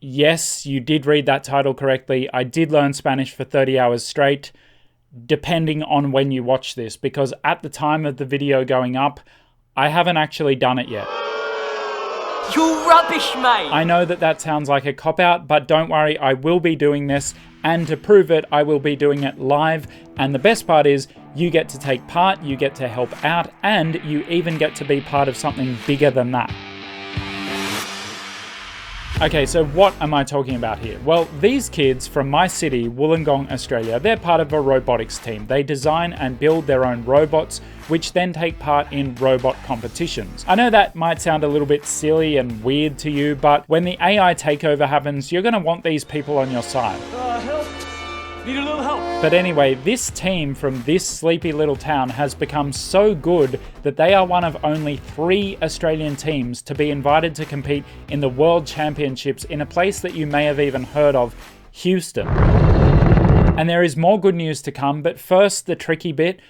yes, you did read that title correctly. I did learn Spanish for 30 hours straight, depending on when you watch this, because at the time of the video going up, I haven't actually done it yet. You're rubbish, mate! I know that sounds like a cop-out, but don't worry, I will be doing this, and to prove it, I will be doing it live, and the best part is, you get to take part, you get to help out, and you even get to be part of something bigger than that. Okay, so what am I talking about here? Well, these kids from my city, Wollongong, Australia, they're part of a robotics team. They design and build their own robots, which then take part in robot competitions. I know that might sound a little bit silly and weird to you, but when the AI takeover happens, you're going to want these people on your side. Help! Need a little help! But anyway, this team from this sleepy little town has become so good that they are one of only 3 Australian teams to be invited to compete in the World Championships in a place that you may have even heard of, Houston. And there is more good news to come, but first, the tricky bit.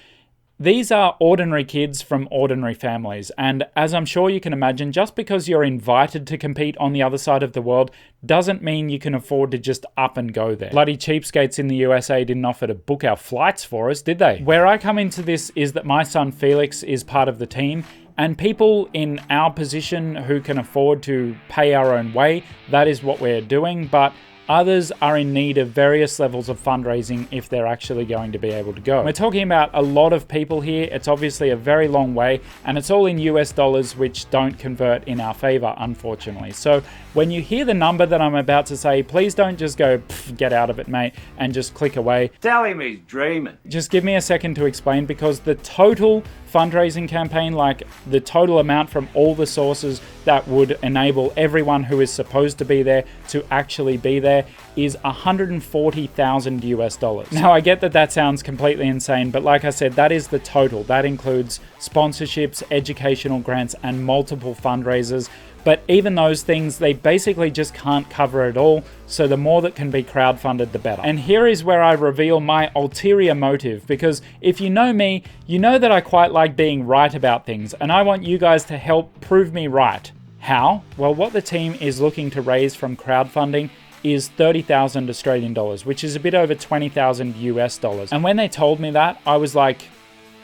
These are ordinary kids from ordinary families, and as I'm sure you can imagine, just because you're invited to compete on the other side of the world doesn't mean you can afford to just up and go there. Bloody cheapskates in the USA didn't offer to book our flights for us, did they? Where I come into this is that my son Felix is part of the team, and people in our position who can afford to pay our own way, that is what we're doing, but others are in need of various levels of fundraising if they're actually going to be able to go. We're talking about a lot of people here. It's obviously a very long way, and it's all in US dollars, which don't convert in our favor, unfortunately. So when you hear the number that I'm about to say, please don't just go, get out of it, mate, and just click away. Tell him he's dreaming. Just give me a second to explain, because the total fundraising campaign, like the total amount from all the sources that would enable everyone who is supposed to be there to actually be there, is $140,000 US. Now, I get that sounds completely insane, but like I said, that is the total. That includes sponsorships, educational grants, and multiple fundraisers. But even those things, they basically just can't cover it all, so the more that can be crowdfunded, the better. And here is where I reveal my ulterior motive, because if you know me, you know that I quite like being right about things, and I want you guys to help prove me right. How? Well, what the team is looking to raise from crowdfunding is 30,000 Australian dollars, which is a bit over 20,000 US dollars. And when they told me that, I was like,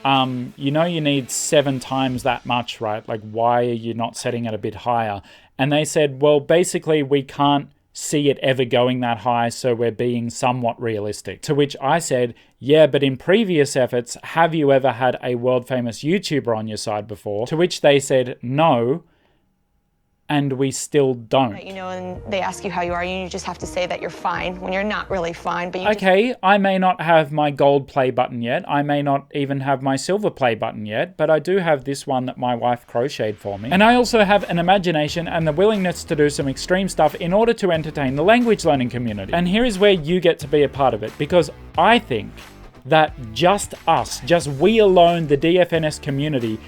you know, you need 7 times that much, right? Like, why are you not setting it a bit higher? And they said, well, basically we can't see it ever going that high, so we're being somewhat realistic. To which I said, yeah, but in previous efforts, have you ever had a world famous YouTuber on your side before? To which they said, no. And we still don't. You know, and they ask you how you are, and you just have to say that you're fine when you're not really fine. But okay, I may not have my gold play button yet. I may not even have my silver play button yet, but I do have this one that my wife crocheted for me. And I also have an imagination and the willingness to do some extreme stuff in order to entertain the language learning community. And here is where you get to be a part of it, because I think that just us, just we alone, the DFNS community,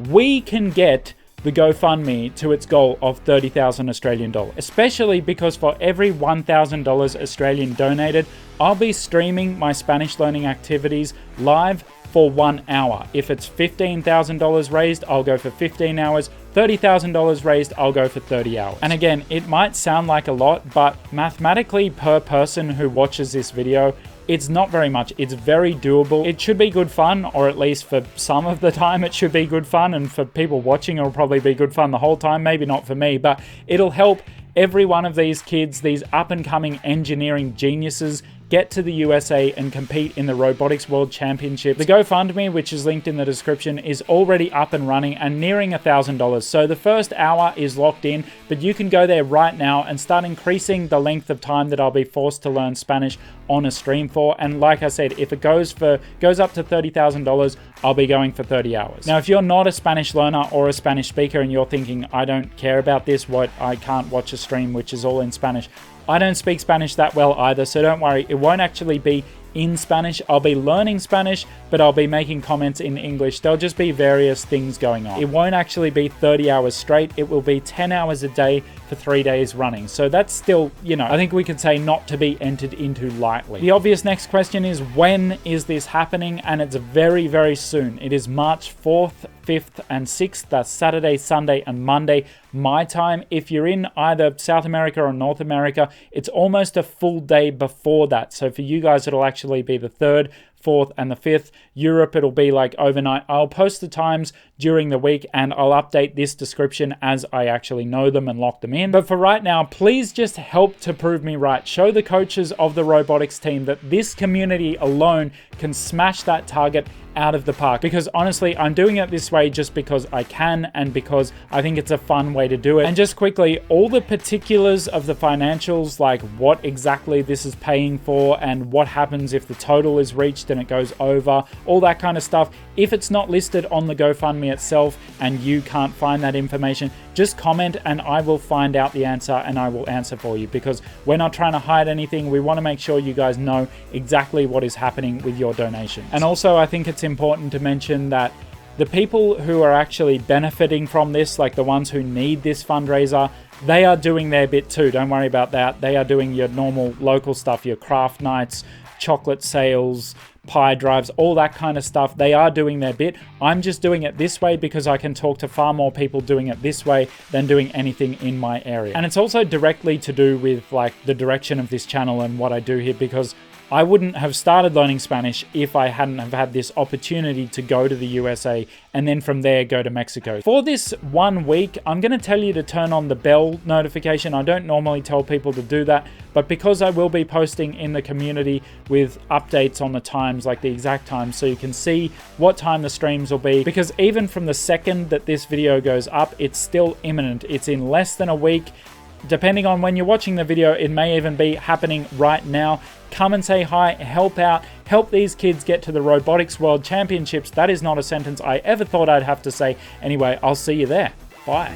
we can get the GoFundMe to its goal of 30,000 Australian dollars. Especially because for every $1,000 Australian donated, I'll be streaming my Spanish learning activities live for 1 hour. If it's $15,000 raised, I'll go for 15 hours. $30,000 raised, I'll go for 30 hours. And again, it might sound like a lot, but mathematically per person who watches this video, it's not very much. It's very doable. It should be good fun, or at least for some of the time it should be good fun, and for people watching it'll probably be good fun the whole time. Maybe not for me, but it'll help every one of these kids, these up-and-coming engineering geniuses, get to the USA and compete in the Robotics World Championships. The GoFundMe, which is linked in the description, is already up and running and nearing $1,000. So the first hour is locked in, but you can go there right now and start increasing the length of time that I'll be forced to learn Spanish on a stream for. And like I said, if it goes up to $30,000, I'll be going for 30 hours. Now, if you're not a Spanish learner or a Spanish speaker and you're thinking, I don't care about this, I can't watch a stream which is all in Spanish, I don't speak Spanish that well either, so don't worry, it won't actually be in Spanish. I'll be learning Spanish, but I'll be making comments in English. There'll just be various things going on. It won't actually be 30 hours straight. It will be 10 hours a day for 3 days running. So that's still, you know, I think we could say not to be entered into lightly. The obvious next question is, when is this happening? And it's very, very soon. It is March 4th, 5th and 6th. That's Saturday, Sunday, and Monday, my time. If you're in either South America or North America, it's almost a full day before that. So for you guys, it'll actually be the 3rd, 4th, and the 5th. Europe, it'll be like overnight. I'll post the times during the week and I'll update this description as I actually know them and lock them in. But for right now, please just help to prove me right. Show the coaches of the robotics team that this community alone can smash that target out of the park. Because honestly, I'm doing it this way just because I can and because I think it's a fun way to do it. And just quickly, all the particulars of the financials, like what exactly this is paying for and what happens if the total is reached and it goes over, all that kind of stuff. If it's not listed on the GoFundMe itself and you can't find that information, just comment and I will find out the answer and I will answer for you, because we're not trying to hide anything. We want to make sure you guys know exactly what is happening with your donations. And also, I think it's important to mention that the people who are actually benefiting from this, like the ones who need this fundraiser, they are doing their bit too. Don't worry about that. They are doing your normal local stuff, your craft nights, chocolate sales, pie drives, all that kind of stuff. They are doing their bit. I'm just doing it this way because I can talk to far more people doing it this way than doing anything in my area. And it's also directly to do with like the direction of this channel and what I do here, because I wouldn't have started learning Spanish if I hadn't have had this opportunity to go to the USA and then from there go to Mexico. For this 1 week, I'm going to tell you to turn on the bell notification. I don't normally tell people to do that, but because I will be posting in the community with updates on the times, like the exact times, so you can see what time the streams will be, because even from the second that this video goes up, it's still imminent. It's in less than a week. Depending on when you're watching the video, it may even be happening right now. Come and say hi, help out, help these kids get to the Robotics World Championships. That is not a sentence I ever thought I'd have to say. Anyway, I'll see you there. Bye.